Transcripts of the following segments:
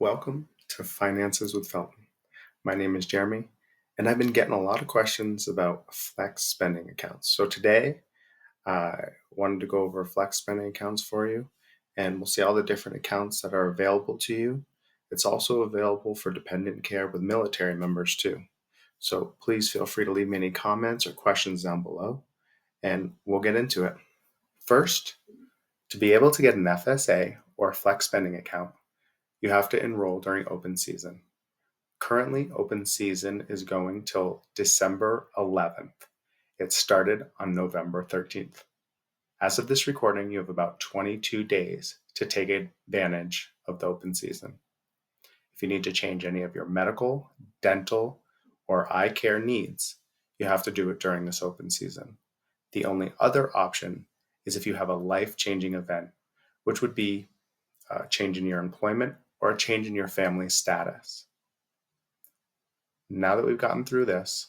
Welcome to Finances with Felton. My name is Jeremy, and I've been getting a lot of questions about flex spending accounts. So today, I wanted to go over flex spending accounts for you, and we'll see all the different accounts that are available to you. It's also available for dependent care with military members too. So please feel free to leave me any comments or questions down below, and we'll get into it. First, to be able to get an FSA or flex spending account, you have to enroll during open season. Currently, open season is going till December 11th. It started on November 13th. As of this recording, you have about 22 days to take advantage of the open season. If you need to change any of your medical, dental, or eye care needs, you have to do it during this open season. The only other option is if you have a life-changing event, which would be a change in your employment or a change in your family status. Now that we've gotten through this,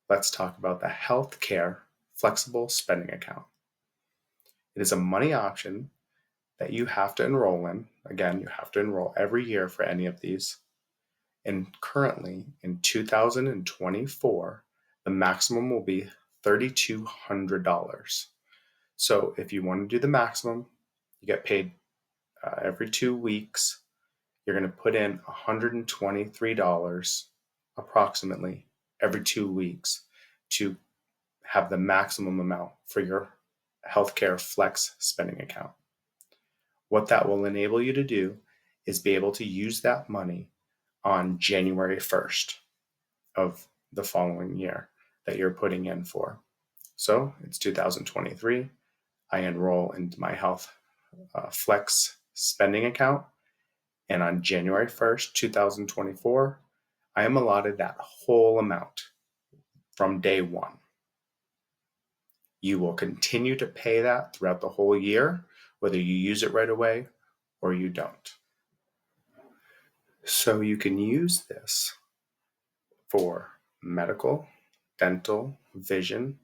let's talk about the healthcare flexible spending account. It is a money option that you have to enroll in. Again, you have to enroll every year for any of these. And currently in 2024, the maximum will be $3,200. So if you want to do the maximum, you get paid every 2 weeks. You're going to put in $123 approximately every 2 weeks to have the maximum amount for your healthcare flex spending account. What that will enable you to do is be able to use that money on January 1st of the following year that you're putting in for. So it's 2023. I enroll into my health flex spending account. And on January 1st, 2024, I am allotted that whole amount from day one. You will continue to pay that throughout the whole year, whether you use it right away or you don't. So you can use this for medical, dental, vision,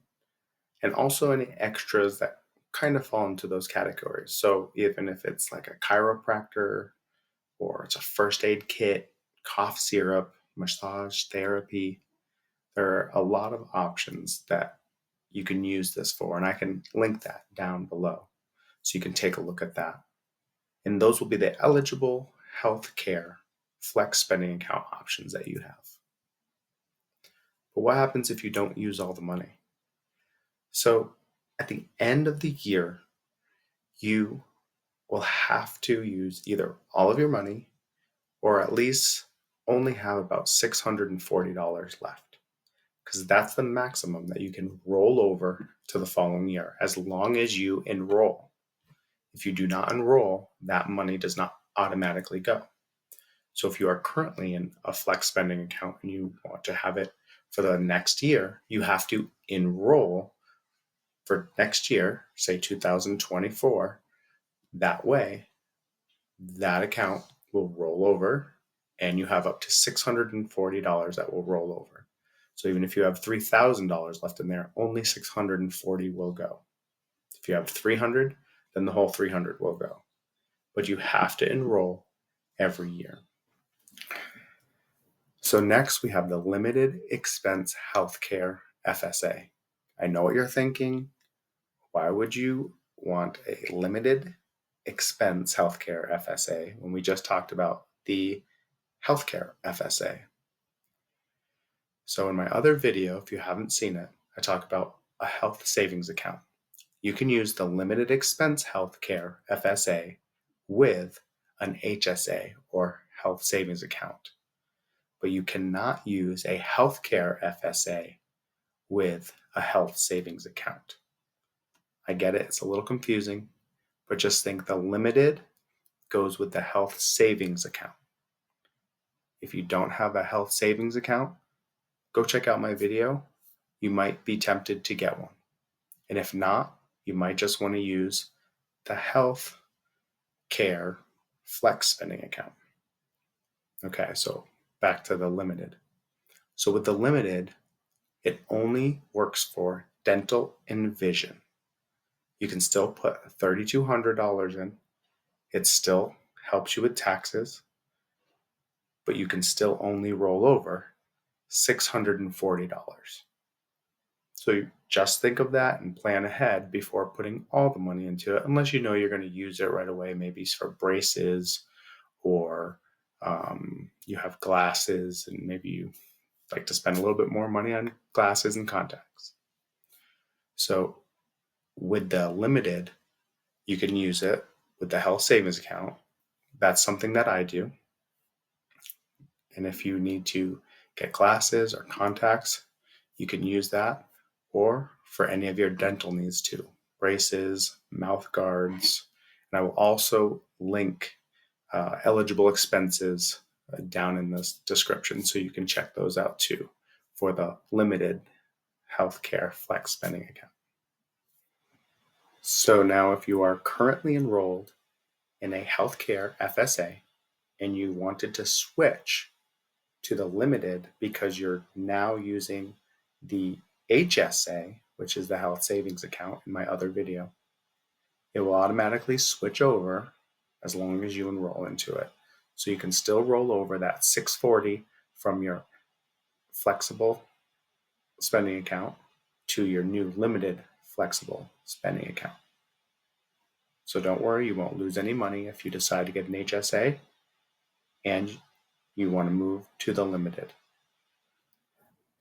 and also any extras that kind of fall into those categories. So even if it's like a chiropractor, or it's a first aid kit, cough syrup, massage therapy, there are a lot of options that you can use this for, and I can link that down below so you can take a look at that. And those will be the eligible healthcare flex spending account options that you have. But what happens if you don't use all the money? So at the end of the year, you will have to use either all of your money or at least only have about $640 left, because that's the maximum that you can roll over to the following year as long as you enroll. If you do not enroll, that money does not automatically go. So if you are currently in a flex spending account and you want to have it for the next year, you have to enroll for next year, say 2024. That way, that account will roll over and you have up to $640 that will roll over. So even if you have $3,000 left in there, only $640 will go. If you have $300, then the whole $300 will go. But you have to enroll every year. So next we have the Limited Expense Healthcare FSA. I know what you're thinking. Why would you want a limited expense healthcare FSA when we just talked about the healthcare FSA? So in my other video, if you haven't seen it, I talk about a health savings account. You can use the limited expense healthcare FSA with an HSA or health savings account, but you cannot use a healthcare FSA with a health savings account. I get it, it's a little confusing, but just think the limited goes with the health savings account. If you don't have a health savings account, go check out my video. You might be tempted to get one. And if not, you might just want to use the health care flex spending account. Okay, so back to the limited. So with the limited, it only works for dental and vision. You can still put $3,200 in. It still helps you with taxes, but you can still only roll over $640. So you just think of that and plan ahead before putting all the money into it, unless you know you're going to use it right away, maybe for braces, or you have glasses and maybe you like to spend a little bit more money on glasses and contacts. So with the limited, you can use it with the health savings account. That's something that I do. And if you need to get glasses or contacts, you can use that, or for any of your dental needs too, braces, mouth guards. And I will also link eligible expenses down in this description so you can check those out too for the limited healthcare flex spending account. So now if you are currently enrolled in a healthcare FSA and you wanted to switch to the limited because you're now using the HSA, which is the health savings account in my other video, it will automatically switch over as long as you enroll into it. So you can still roll over that $640 from your flexible spending account to your new limited flexible spending account. So don't worry, you won't lose any money if you decide to get an HSA and you want to move to the limited.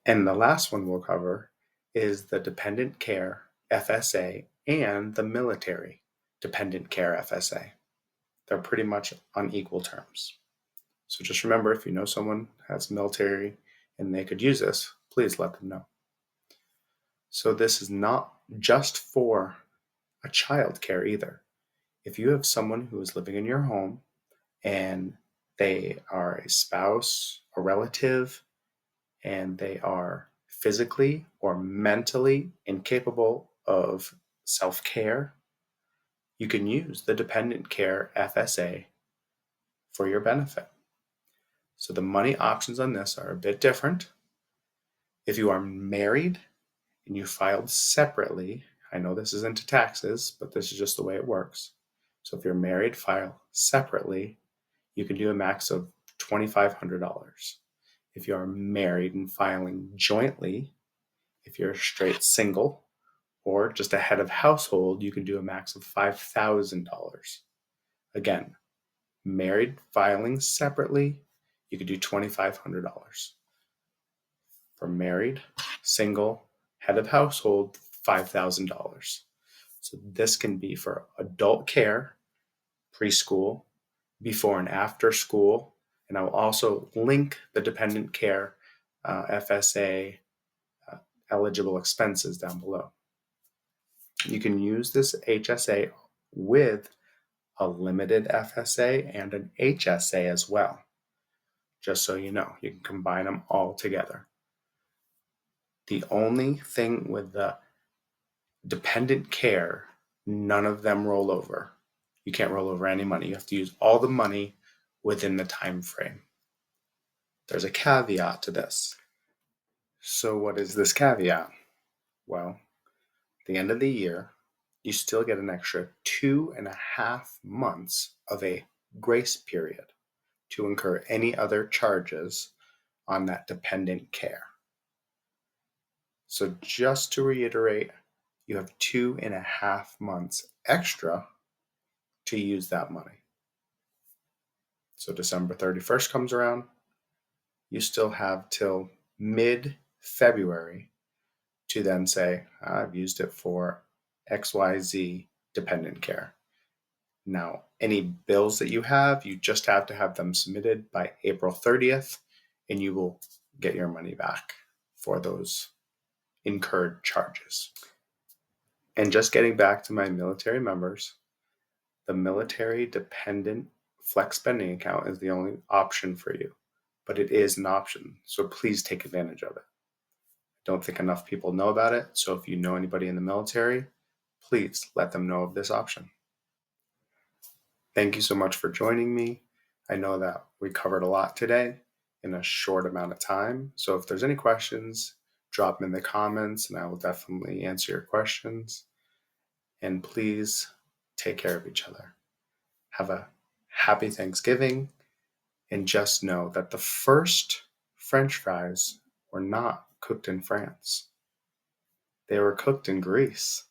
And the last one we'll cover is the Dependent Care FSA and the Military Dependent Care FSA. They're pretty much on equal terms. So just remember, if you know someone has military and they could use this, please let them know. So this is not just for a child care either. If you have someone who is living in your home and they are a spouse, a relative, and they are physically or mentally incapable of self-care, you can use the Dependent Care FSA for your benefit. So the money options on this are a bit different. If you are married and you filed separately, I know this isn't to taxes, but this is just the way it works. So if you're married, file separately, you can do a max of $2,500. If you are married and filing jointly, if you're straight single or just a head of household, you can do a max of $5,000. Again, married filing separately, you could do $2,500. For married, single, head of household, $5,000. So this can be for adult care, preschool, before and after school, and I will also link the Dependent Care FSA eligible expenses down below. You can use this HSA with a limited FSA and an HSA as well. Just so you know, you can combine them all together. The only thing with the dependent care, none of them roll over. You can't roll over any money. You have to use all the money within the time frame. There's a caveat to this. So what is this caveat? Well, at the end of the year, you still get an extra 2.5 months of a grace period to incur any other charges on that dependent care. So just to reiterate, you have 2.5 months extra to use that money. So December 31st comes around, you still have till mid-February to then say, I've used it for XYZ dependent care. Now, any bills that you have, you just have to have them submitted by April 30th, and you will get your money back for those incurred charges. And just getting back to my military members, the military dependent flex spending account is the only option for you, but it is an option, so please take advantage of it. I don't think enough people know about it, so if you know anybody in the military, please let them know of this option. Thank you so much for joining me. I know that we covered a lot today in a short amount of time, so if there's any questions, drop them in the comments and I will definitely answer your questions. And please take care of each other. Have a Happy Thanksgiving, and just know that the first French fries were not cooked in France. They were cooked in Greece.